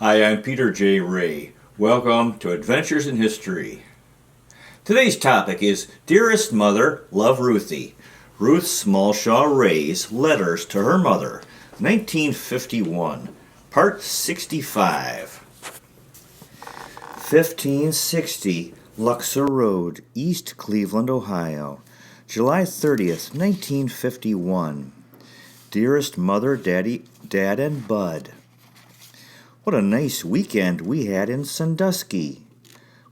Hi, I'm Peter J. Ray. Welcome to Adventures in History. Today's topic is Dearest Mother, Love Ruthie. Ruth Smallshaw Ray's Letters to Her Mother, 1951, Part 65. 1560 Luxor Road, East Cleveland, Ohio, July 30th, 1951. Dearest Mother, Dad, and Bud. What a nice weekend we had in Sandusky.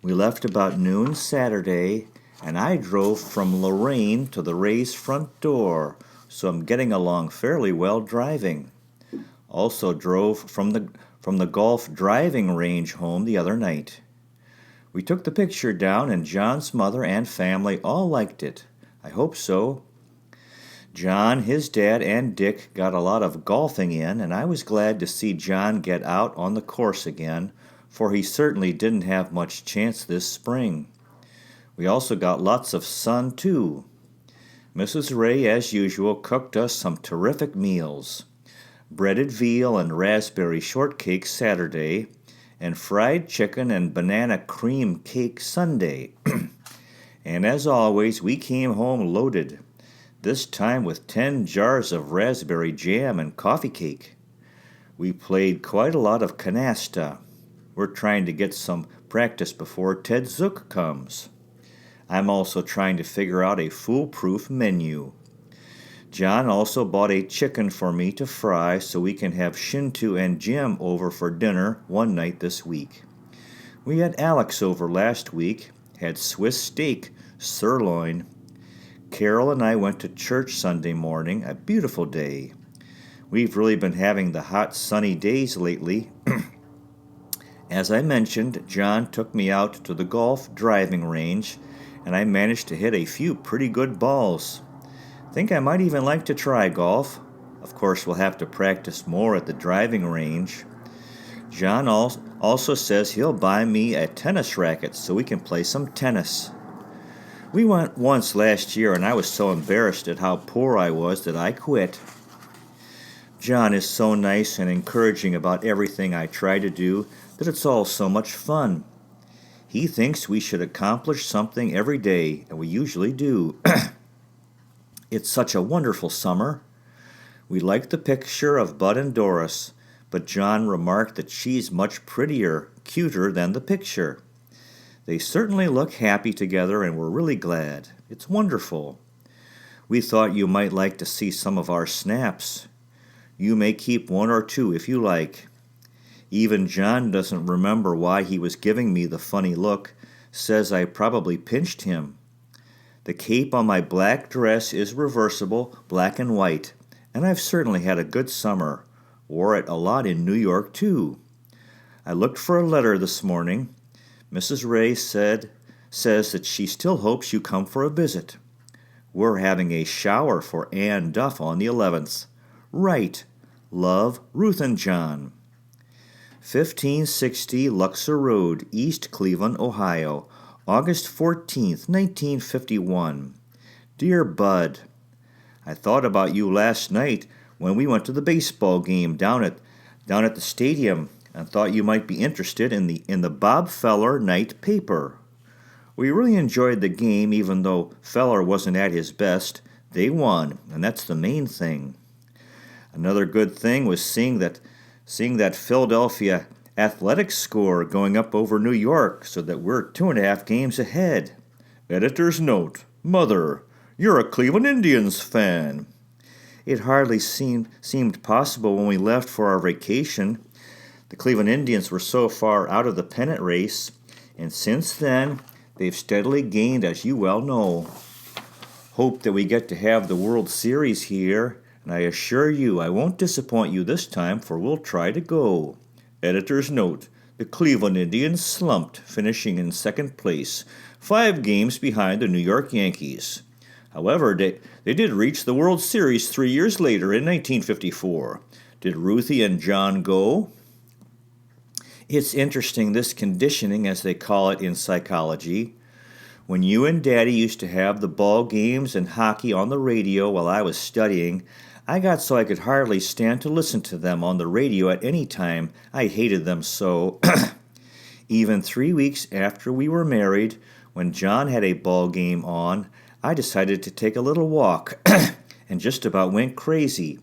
We left about noon Saturday, and I drove from Lorraine to the Rays' front door, so I'm getting along fairly well driving. Also drove from the golf driving range home the other night. We took the picture down, and John's mother and family all liked it. I hope so. John, his dad, and Dick got a lot of golfing in, and I was glad to see John get out on the course again, for he certainly didn't have much chance this spring. We also got lots of sun, too. Mrs. Ray, as usual, cooked us some terrific meals. Breaded veal and raspberry shortcake Saturday, and fried chicken and banana cream cake Sunday. And as always, we came home loaded, this time with 10 jars of raspberry jam and coffee cake. We played quite a lot of Canasta. We're trying to get some practice before Ted Zook comes. I'm also trying to figure out a foolproof menu. John also bought a chicken for me to fry so we can have Shintu and Jim over for dinner one night this week. We had Alex over last week, had Swiss steak, sirloin. Carol and I went to church Sunday morning, a beautiful day. We've really been having the hot sunny days lately. As I mentioned, John took me out to the golf driving range, and I managed to hit a few pretty good balls. Think I might even like to try golf. Of course, we'll have to practice more at the driving range. John also says he'll buy me a tennis racket so we can play some tennis. We went once last year, and I was so embarrassed at how poor I was that I quit. John is so nice and encouraging about everything I try to do that it's all so much fun. He thinks we should accomplish something every day, and we usually do. It's such a wonderful summer. We liked the picture of Bud and Doris, but John remarked that she's much prettier, cuter than the picture. They certainly look happy together, and we're really glad. It's wonderful. We thought you might like to see some of our snaps. You may keep one or two if you like. Even John doesn't remember why he was giving me the funny look, says I probably pinched him. The cape on my black dress is reversible, black and white, and I've certainly had a good summer. Wore it a lot in New York, too. I looked for a letter this morning. Mrs. Ray says that she still hopes you come for a visit. We're having a shower for Ann Duff on the 11th. Right. Love, Ruth and John. 1560 Luxor Road, East Cleveland, Ohio, August 14th, 1951. Dear Bud, I thought about you last night when we went to the baseball game down at the stadium, and thought you might be interested in the Bob Feller night paper. We really enjoyed the game, even though Feller wasn't at his best. They won, and that's the main thing. Another good thing was seeing that Philadelphia Athletics score going up over New York, so that we're 2.5 games ahead. Editor's note: Mother, you're a Cleveland Indians fan. It hardly seemed possible when we left for our vacation. The Cleveland Indians were so far out of the pennant race, and since then, they've steadily gained, as you well know. Hope that we get to have the World Series here, and I assure you I won't disappoint you this time, for we'll try to go. Editor's note: the Cleveland Indians slumped, finishing in second place, 5 games behind the New York Yankees. However, they did reach the World Series 3 years later in 1954. Did Ruthie and John go? It's interesting, this conditioning, as they call it in psychology. When you and Daddy used to have the ball games and hockey on the radio while I was studying, I got so I could hardly stand to listen to them on the radio at any time. I hated them so. Even 3 weeks after we were married, when John had a ball game on, I decided to take a little walk and just about went crazy.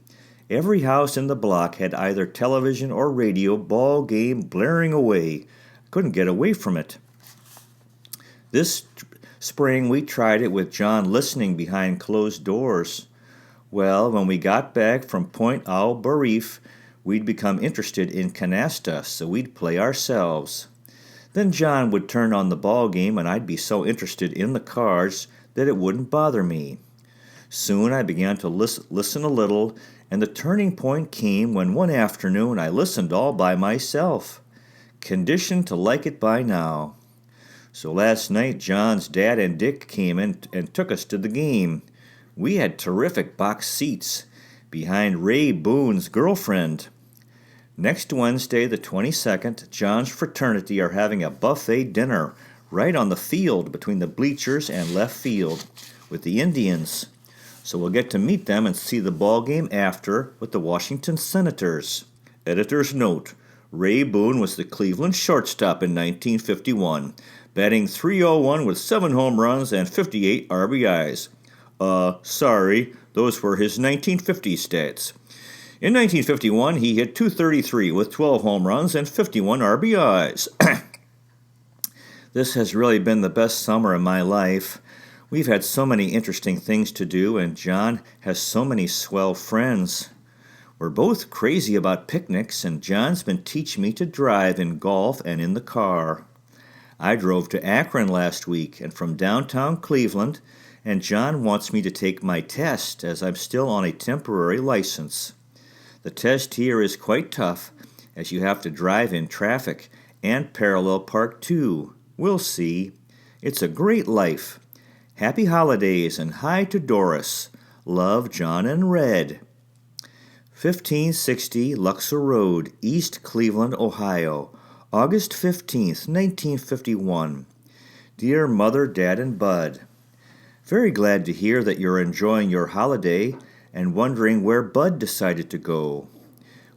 Every house in the block had either television or radio ball game blaring away. Couldn't get away from it. This spring we tried it with John listening behind closed doors. Well, when we got back from Point Al Barif, we'd become interested in Canasta, so we'd play ourselves. Then John would turn on the ball game and I'd be so interested in the cards that it wouldn't bother me. Soon I began to listen a little, and the turning point came when one afternoon I listened all by myself, conditioned to like it by now. So last night John's dad and Dick came in and took us to the game. We had terrific box seats behind Ray Boone's girlfriend. Next Wednesday, the 22nd, John's fraternity are having a buffet dinner right on the field between the bleachers and left field with the Indians. So we'll get to meet them and see the ball game after with the Washington Senators. Editor's note: Ray Boone was the Cleveland shortstop in 1951, batting .301 with 7 home runs and 58 RBIs. Sorry, those were his 1950 stats. In 1951, he hit .233 with 12 home runs and 51 RBIs. This has really been the best summer of my life. We've had so many interesting things to do, and John has so many swell friends. We're both crazy about picnics, and John's been teaching me to drive in golf and in the car. I drove to Akron last week and from downtown Cleveland, and John wants me to take my test as I'm still on a temporary license. The test here is quite tough, as you have to drive in traffic and parallel park too. We'll see. It's a great life. Happy holidays and hi to Doris. Love, John and Red. 1560 Luxor Road, East Cleveland, Ohio, August 15th, 1951. Dear Mother, Dad, and Bud, very glad to hear that you're enjoying your holiday and wondering where Bud decided to go.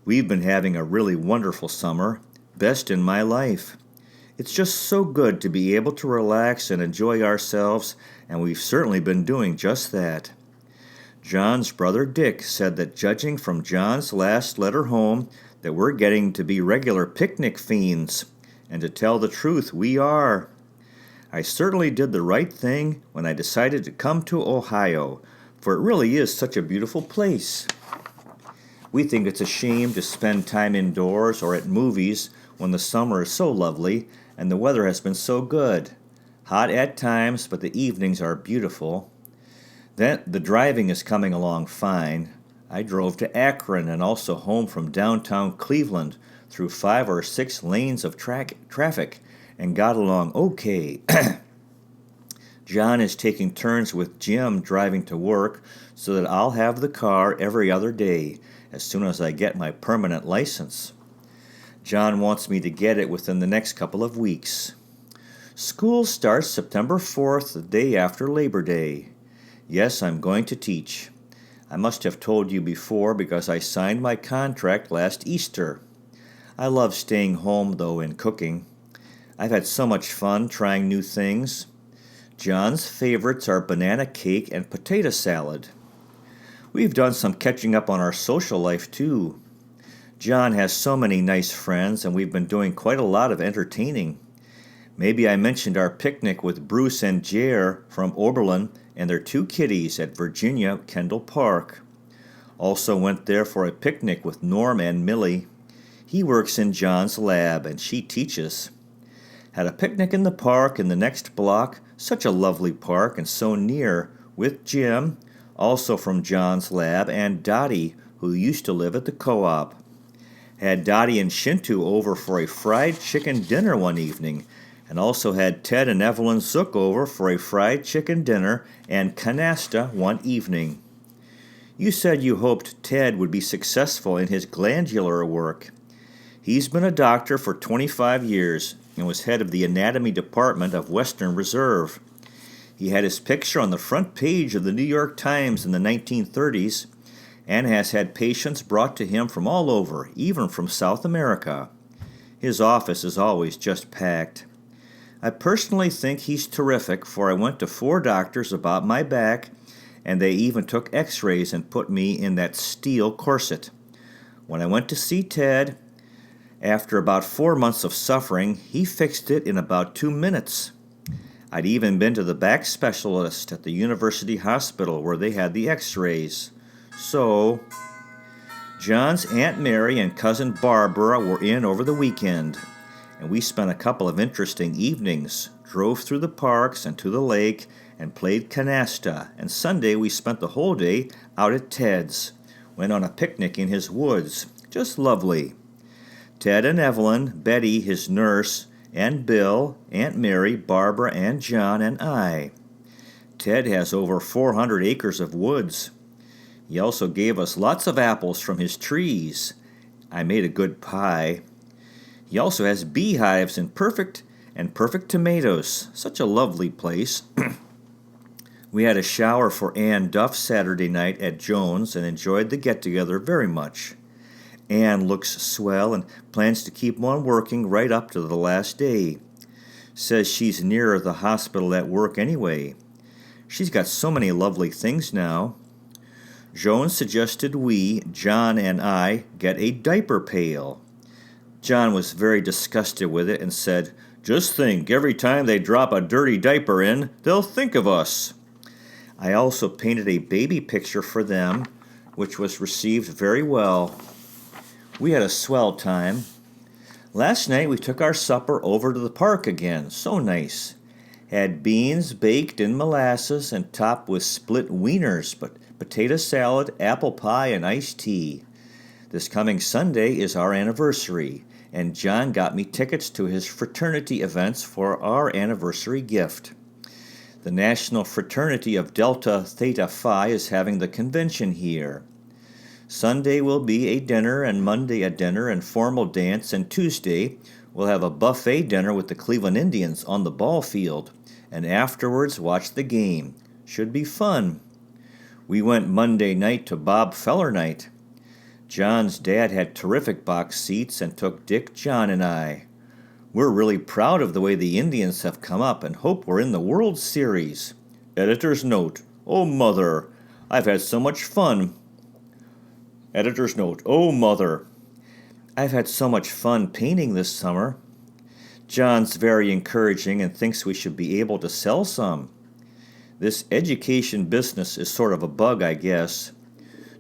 We've been having a really wonderful summer, best in my life. It's just so good to be able to relax and enjoy ourselves, and we've certainly been doing just that. John's brother Dick said that judging from John's last letter home that we're getting to be regular picnic fiends, and to tell the truth, we are. I certainly did the right thing when I decided to come to Ohio, for it really is such a beautiful place. We think it's a shame to spend time indoors or at movies when the summer is so lovely and the weather has been so good. Hot at times, but the evenings are beautiful. Then the driving is coming along fine. I drove to Akron and also home from downtown Cleveland through 5 or 6 lanes of traffic and got along okay. John is taking turns with Jim driving to work so that I'll have the car every other day as soon as I get my permanent license. John wants me to get it within the next couple of weeks. School starts September 4th, the day after Labor Day. Yes, I'm going to teach. I must have told you before because I signed my contract last Easter. I love staying home, though, and cooking. I've had so much fun trying new things. John's favorites are banana cake and potato salad. We've done some catching up on our social life, too. John has so many nice friends, and we've been doing quite a lot of entertaining. Maybe I mentioned our picnic with Bruce and Jer from Oberlin and their 2 kitties at Virginia Kendall Park. Also went there for a picnic with Norm and Millie. He works in John's lab, and she teaches. Had a picnic in the park in the next block, such a lovely park and so near, with Jim, also from John's lab, and Dottie, who used to live at the co-op. Had Dottie and Shintu over for a fried chicken dinner one evening, and also had Ted and Evelyn Zook over for a fried chicken dinner and canasta one evening. You said you hoped Ted would be successful in his glandular work. He's been a doctor for 25 years and was head of the anatomy department of Western Reserve. He had his picture on the front page of the New York Times in the 1930s, and has had patients brought to him from all over, even from South America. His office is always just packed. I personally think he's terrific, for I went to 4 doctors about my back, and they even took x-rays and put me in that steel corset. When I went to see Ted, after about 4 months of suffering, he fixed it in about 2 minutes. I'd even been to the back specialist at the University Hospital where they had the x-rays. So, John's Aunt Mary and Cousin Barbara were in over the weekend, and we spent a couple of interesting evenings, drove through the parks and to the lake, and played Canasta, and Sunday we spent the whole day out at Ted's, went on a picnic in his woods. Just lovely. Ted and Evelyn, Betty, his nurse, and Bill, Aunt Mary, Barbara, and John, and I. Ted has over 400 acres of woods. He also gave us lots of apples from his trees. I made a good pie. He also has beehives and perfect tomatoes. Such a lovely place. We had a shower for Ann Duff Saturday night at Jones and enjoyed the get-together very much. Ann looks swell and plans to keep on working right up to the last day. Says she's nearer the hospital at work anyway. She's got so many lovely things now. Jones suggested we, John and I, get a diaper pail. John was very disgusted with it and said, "Just think, every time they drop a dirty diaper in, they'll think of us." I also painted a baby picture for them, which was received very well. We had a swell time. Last night we took our supper over to the park again. So nice. Had beans baked in molasses and topped with split wieners, but potato salad, apple pie, and iced tea. This coming Sunday is our anniversary, and John got me tickets to his fraternity events for our anniversary gift. The National Fraternity of Delta Theta Phi is having the convention here. Sunday will be a dinner, and Monday a dinner and formal dance, and Tuesday we'll have a buffet dinner with the Cleveland Indians on the ball field, and afterwards watch the game. Should be fun. We went Monday night to Bob Feller night. John's dad had terrific box seats and took Dick, John, and I. We're really proud of the way the Indians have come up and hope we're in the World Series. Editor's note, oh mother, I've had so much fun. Editor's note, oh mother, I've had so much fun painting this summer. John's very encouraging and thinks we should be able to sell some. This education business is sort of a bug, I guess.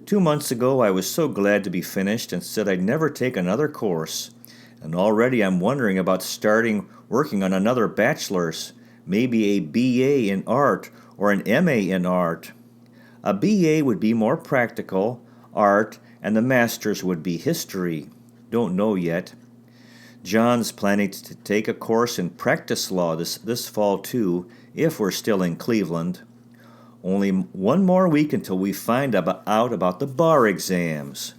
2 months ago I was so glad to be finished and said I'd never take another course. And already I'm wondering about working on another bachelor's, maybe a BA in art or an MA in art. A BA would be more practical, art, and the master's would be history. Don't know yet. John's planning to take a course in practice law this fall too, if we're still in Cleveland. Only 1 more week until we find out about the bar exams.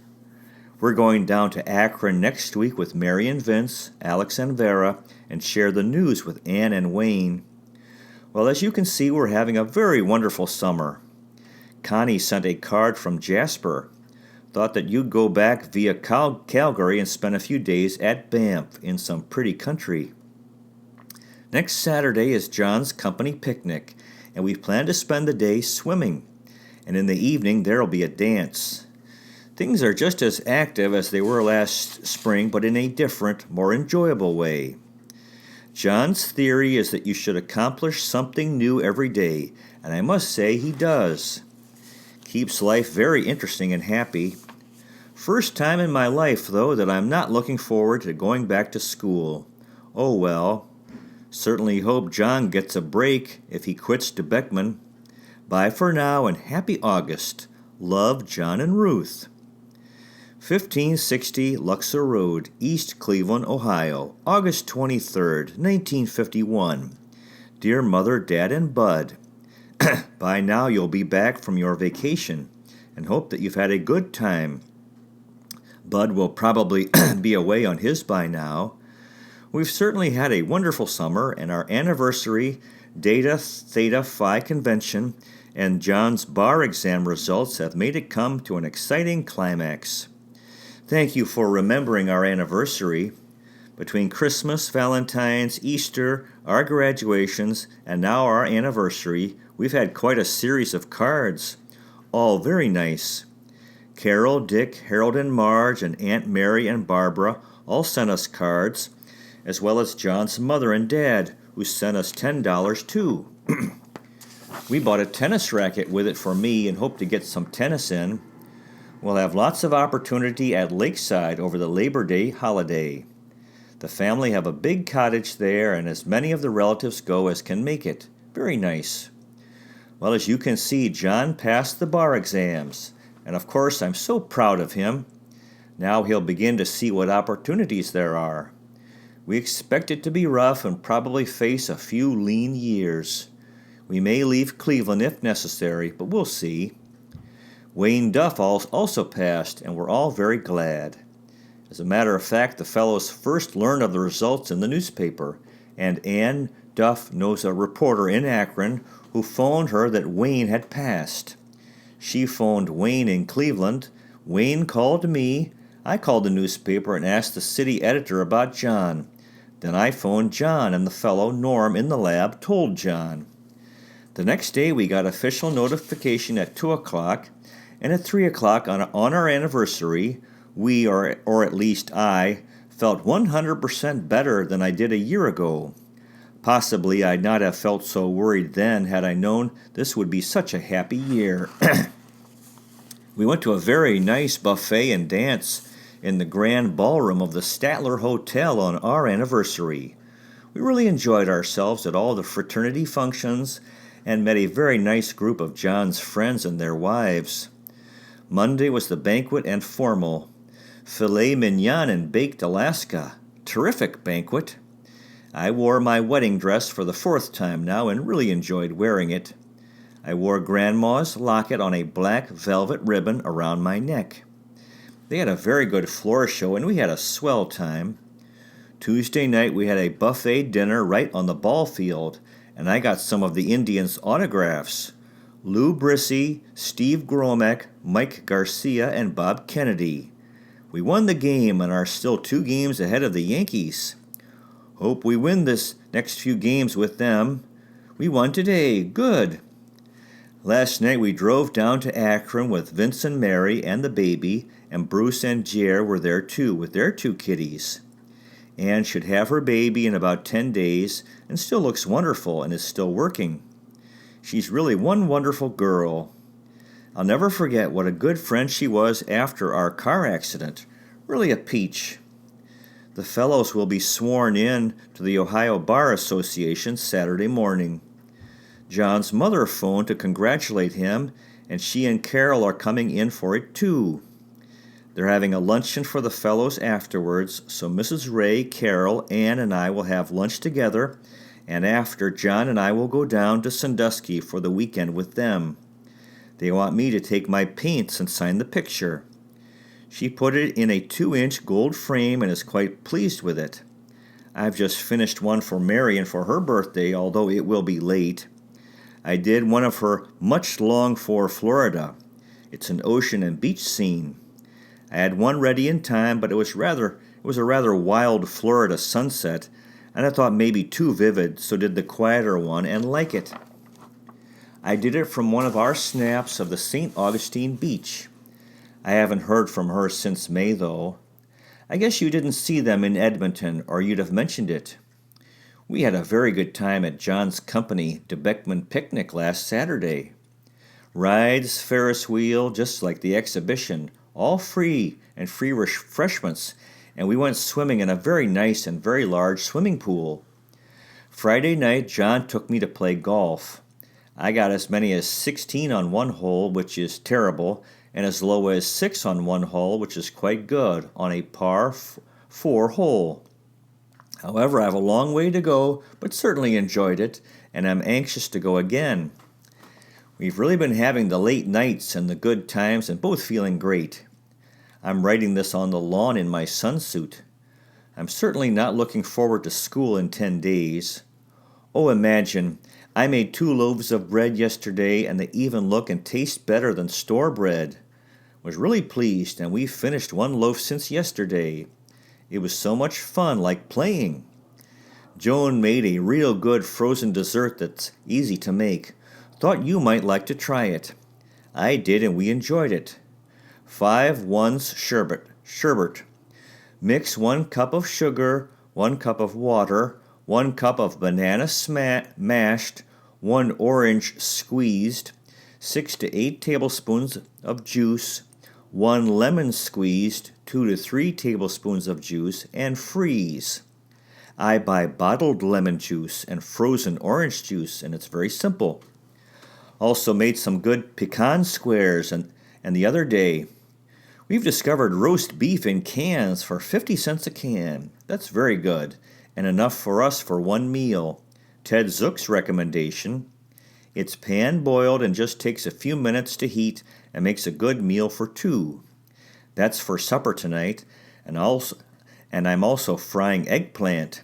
We're going down to Akron next week with Mary and Vince, Alex and Vera, and share the news with Ann and Wayne. Well, as you can see, we're having a very wonderful summer. Connie sent a card from Jasper. Thought that you'd go back via Calgary and spend a few days at Banff in some pretty country. Next Saturday is John's company picnic, and we plan to spend the day swimming. And in the evening, there'll be a dance. Things are just as active as they were last spring, but in a different, more enjoyable way. John's theory is that you should accomplish something new every day, and I must say he does. Keeps life very interesting and happy. First time in my life, though, that I'm not looking forward to going back to school. Oh well. Certainly hope John gets a break if he quits to Beckman. Bye for now and happy August. Love, John and Ruth. 1560 Luxor Road, East Cleveland, Ohio, August 23rd, 1951. Dear Mother, Dad, and Bud, by now you'll be back from your vacation and hope that you've had a good time. Bud will probably be away on his by now. We've certainly had a wonderful summer, and our anniversary Delta Theta Phi convention and John's bar exam results have made it come to an exciting climax. Thank you for remembering our anniversary. Between Christmas, Valentine's, Easter, our graduations, and now our anniversary, we've had quite a series of cards. All very nice. Carol, Dick, Harold, and Marge, and Aunt Mary and Barbara all sent us cards, as well as John's mother and dad, who sent us $10 too. We bought a tennis racket with it for me and hope to get some tennis in. We'll have lots of opportunity at Lakeside over the Labor Day holiday. The family have a big cottage there, and as many of the relatives go as can make it. Very nice. Well, as you can see, John passed the bar exams, and of course I'm so proud of him. Now he'll begin to see what opportunities there are. We expect it to be rough and probably face a few lean years. We may leave Cleveland if necessary, but we'll see. Wayne Duff also passed, and we're all very glad. As a matter of fact, the fellows first learned of the results in the newspaper, and Ann Duff knows a reporter in Akron who phoned her that Wayne had passed. She phoned Wayne in Cleveland. Wayne called me. I called the newspaper and asked the city editor about John. Then I phoned John, and the fellow, Norm, in the lab told John. The next day we got official notification at 2 o'clock, and at 3 o'clock on our anniversary, we, or at least I, felt 100% better than I did a year ago. Possibly I'd not have felt so worried then had I known this would be such a happy year. We went to a very nice buffet and dance in the grand ballroom of the Statler Hotel on our anniversary. We really enjoyed ourselves at all the fraternity functions and met a very nice group of John's friends and their wives. Monday was the banquet and formal. Filet mignon and baked Alaska. Terrific banquet. I wore my wedding dress for the 4th time now and really enjoyed wearing it. I wore Grandma's locket on a black velvet ribbon around my neck. They had a very good floor show and we had a swell time. Tuesday night we had a buffet dinner right on the ball field, and I got some of the Indians' autographs. Lou Brissy, Steve Gromek, Mike Garcia, and Bob Kennedy. We won the game and are still 2 games ahead of the Yankees. Hope we win this next few games with them. We won today. Good. Last night we drove down to Akron with Vince and Mary and the baby, and Bruce and Jer were there too with their 2 kitties. Anne should have her baby in about 10 days and still looks wonderful and is still working. She's really one wonderful girl. I'll never forget what a good friend she was after our car accident. Really a peach. The fellows will be sworn in to the Ohio Bar Association Saturday morning. John's mother phoned to congratulate him, and she and Carol are coming in for it too. They're having a luncheon for the fellows afterwards, so Mrs. Ray, Carol, Ann, and I will have lunch together, and after, John and I will go down to Sandusky for the weekend with them. They want me to take my paints and sign the picture. She put it in a 2-inch gold frame and is quite pleased with it. I've just finished one for Marion for her birthday, although it will be late. I did one of her much longed for Florida. It's an ocean and beach scene. I had one ready in time, but it was a rather wild Florida sunset, and I thought maybe too vivid, so did the quieter one and like it. I did it from one of our snaps of the St. Augustine beach. I haven't heard from her since May, though. I guess you didn't see them in Edmonton, or you'd have mentioned it. We had a very good time at John's company DeBeckman picnic last Saturday. Rides, Ferris wheel, just like the exhibition, all free and free refreshments, and we went swimming in a very nice and very large swimming pool. Friday night, John took me to play golf. I got as many as 16 on one hole, which is terrible, and as low as 6 on one hole, which is quite good, on a par 4 hole. However, I have a long way to go, but certainly enjoyed it, and I'm anxious to go again. We've really been having the late nights and the good times and both feeling great. I'm writing this on the lawn in my sunsuit. I'm certainly not looking forward to school in 10 days. Oh, imagine, I made 2 loaves of bread yesterday and they even look and taste better than store bread. Was really pleased and we finished 1 loaf since yesterday. It was so much fun, like playing. Joan made a real good frozen dessert that's easy to make. Thought you might like to try it. I did and we enjoyed it. 5 ones sherbet. Mix 1 cup of sugar, 1 cup of water, 1 cup of banana mashed, 1 orange squeezed, 6 to 8 tablespoons of juice, 1 lemon squeezed, 2 to 3 tablespoons of juice, and freeze. I buy bottled lemon juice and frozen orange juice, and it's very simple. Also made some good pecan squares and the other day. We've discovered roast beef in cans for 50 cents a can. That's very good, and enough for us for 1 meal. Ted Zook's recommendation. It's pan-boiled and just takes a few minutes to heat and makes a good meal for 2. That's for supper tonight, and I'm also frying eggplant.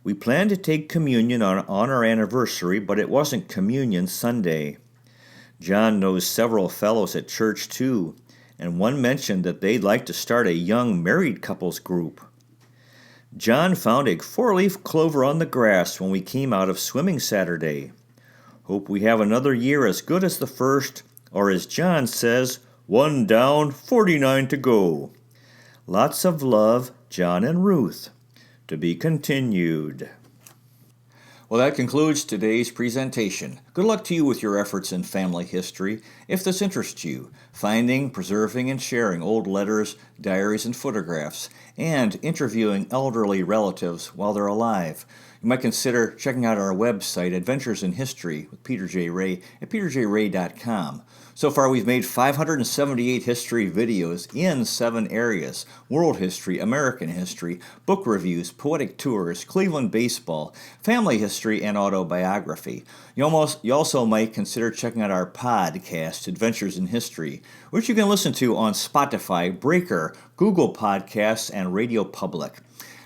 We planned to take communion on our anniversary, but it wasn't Communion Sunday. John knows several fellows at church too, and one mentioned that they'd like to start a young married couples group. John found a 4-leaf clover on the grass when we came out of swimming Saturday. Hope we have another year as good as the first, or as John says, 1 down, 49 to go. Lots of love, John and Ruth. To be continued. Well, that concludes today's presentation. Good luck to you with your efforts in family history. If this interests you, finding, preserving, and sharing old letters, diaries, and photographs, and interviewing elderly relatives while they're alive, you might consider checking out our website, Adventures in History with Peter J. Ray at peterjray.com. So far, we've made 578 history videos in 7 areas: world history, American history, book reviews, poetic tours, Cleveland baseball, family history, and autobiography. You also might consider checking out our podcast, Adventures in History, which you can listen to on Spotify, Breaker, Google Podcasts, and Radio Public.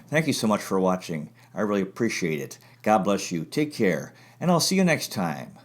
Thank you so much for watching. I really appreciate it. God bless you. Take care, and I'll see you next time.